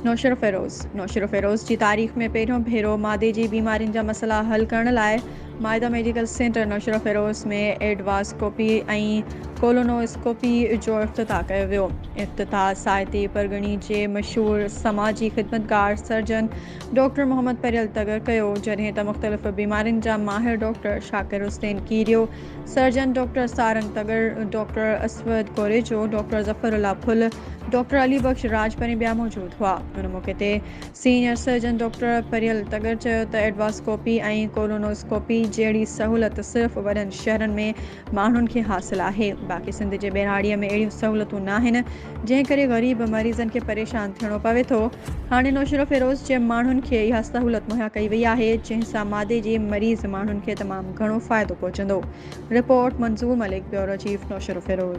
नौशर फ़िरोज़ जी तारीख़ में पहिरियों भेरो मादे जी बीमारियुनि जा मसइला हल करण लाइ माइदा मेडिकल सेंटर नौशर फ़िरोज़ में एडवास्कोपी ऐं कोलोनोस्कोपी जो इफ़्तिताह कयो वियो। इफ़्तिताह साहिती परगणी जे मशहूर समाजी ख़िदमतगार सर्जन डॉक्टर मोहम्मद परियल तगर कयो, जॾहिं त मुख़्तलिफ़ बीमारियुनि जा माहिर doctor Shakir Hussain Kirio, surgeon doctor Sarang Tagar, doctor Aswad Korejo, doctor Zafarullah Phul, doctor Ali Bakhsh Rajpari ॿिया मौजूद हुआ। उन मौक़े ते सीनियर सर्जन डॉक्टर परियल तगर चयो त एडवास्कोपी ऐं कोलोनोस्कोपी जहिड़ी सहूलत सिर्फ़ु वॾनि शहरनि में माण्हुनि खे हासिलु आहे। बाक़ी सिंध जे ॿेराड़ीअ में अहिड़ियूं सहूलतूं न आहिनि, जंहिं करे ग़रीब मरीज़नि खे परेशान थियणो पवे थो। हाणे नौशर फ़िरोज़ जे माण्हुनि खे इहा सहूलत मुहैया कई वई आहे, जंहिं सां मादे जे मरीज़ माण्हुनि खे तमामु घणो फ़ाइदो पहुचंदो। रिपोर्ट मंज़ूर मलिक, ब्यूरो चीफ, नौशर फ़िरोज़।